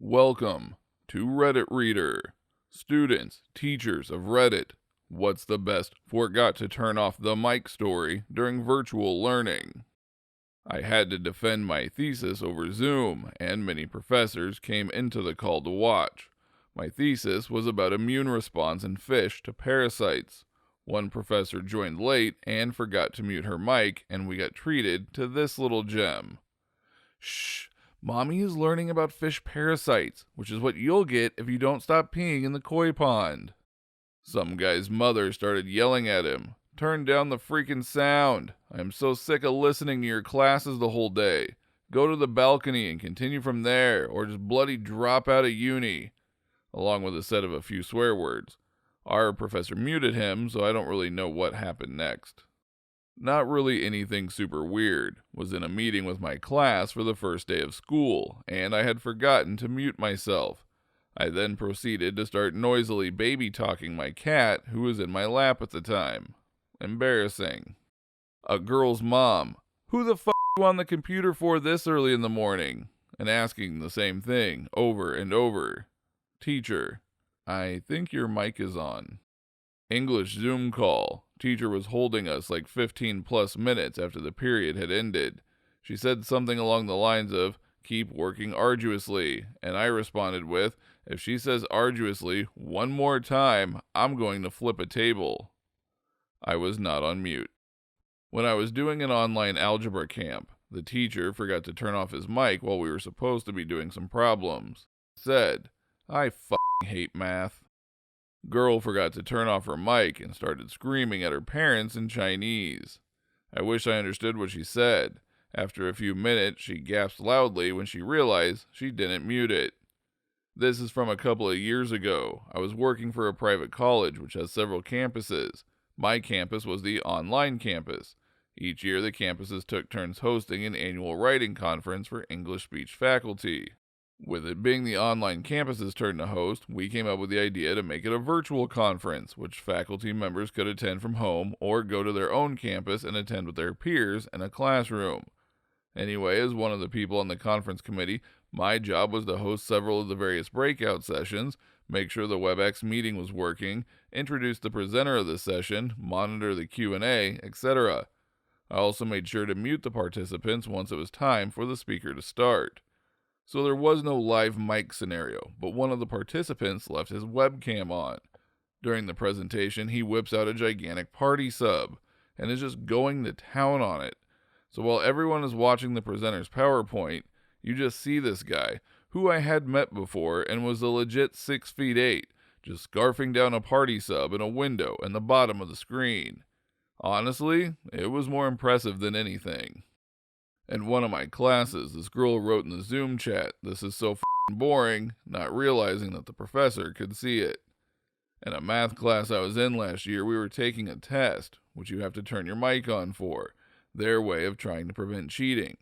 Welcome to Reddit Reader. Students, teachers of Reddit, what's the best forgot to turn off the mic story during virtual learning? I had to defend my thesis over Zoom, and many professors came into the call to watch. My thesis was about immune response in fish to parasites. One professor joined late and forgot to mute her mic, and we got treated to this little gem. Shh. Mommy is learning about fish parasites, which is what you'll get if you don't stop peeing in the koi pond. Some guy's mother started yelling at him. Turn down the freaking sound. I am so sick of listening to your classes the whole day. Go to the balcony and continue from there, or just bloody drop out of uni. Along with a set of a few swear words. Our professor muted him, so I don't really know what happened next. Not really anything super weird. Was in a meeting with my class for the first day of school, and I had forgotten to mute myself. I then proceeded to start noisily baby talking my cat, who was in my lap at the time. Embarrassing. A girl's mom. Who the f*** you on the computer for this early in the morning? And asking the same thing over and over. Teacher. I think your mic is on. English Zoom call. Teacher was holding us like 15 plus minutes after the period had ended. She said something along the lines of, keep working arduously, and I responded with, if she says arduously one more time, I'm going to flip a table. I was not on mute. When I was doing an online algebra camp, the teacher forgot to turn off his mic while we were supposed to be doing some problems. Said, I f***ing hate math. Girl forgot to turn off her mic and started screaming at her parents in Chinese. I wish I understood what she said. After a few minutes, she gasped loudly when she realized she didn't mute it. This is from a couple of years ago. I was working for a private college which has several campuses. My campus was the online campus. Each year, the campuses took turns hosting an annual writing conference for English speech faculty. With it being the online campus's turn to host, we came up with the idea to make it a virtual conference, which faculty members could attend from home or go to their own campus and attend with their peers in a classroom. Anyway, as one of the people on the conference committee, my job was to host several of the various breakout sessions, make sure the WebEx meeting was working, introduce the presenter of the session, monitor the Q&A, etc. I also made sure to mute the participants once it was time for the speaker to start. So there was no live mic scenario, but one of the participants left his webcam on. During the presentation, he whips out a gigantic party sub and is just going to town on it. So while everyone is watching the presenter's PowerPoint, you just see this guy, who I had met before and was a legit 6'8", just scarfing down a party sub in a window in the bottom of the screen. Honestly, it was more impressive than anything. In one of my classes, this girl wrote in the Zoom chat, "This is so f***ing boring," not realizing that the professor could see it. In a math class I was in last year, we were taking a test, which you have to turn your mic on for, their way of trying to prevent cheating.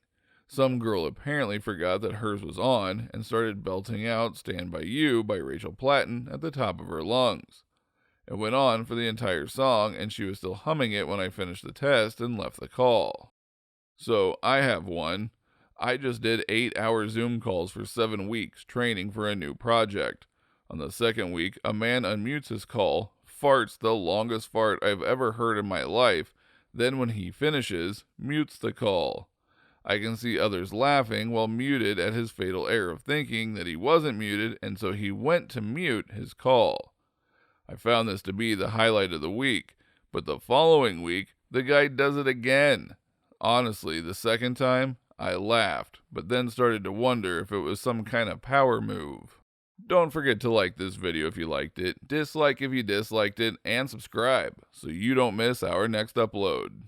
Some girl apparently forgot that hers was on and started belting out "Stand By You" by Rachel Platten at the top of her lungs. It went on for the entire song, and she was still humming it when I finished the test and left the call. So, I have one. I just did 8-hour Zoom calls for 7 weeks, training for a new project. On the second week, a man unmutes his call, farts the longest fart I've ever heard in my life, then when he finishes, mutes the call. I can see others laughing while muted at his fatal error of thinking that he wasn't muted, and so he went to mute his call. I found this to be the highlight of the week, but the following week, the guy does it again. Honestly, the second time, I laughed, but then started to wonder if it was some kind of power move. Don't forget to like this video if you liked it, dislike if you disliked it, and subscribe so you don't miss our next upload.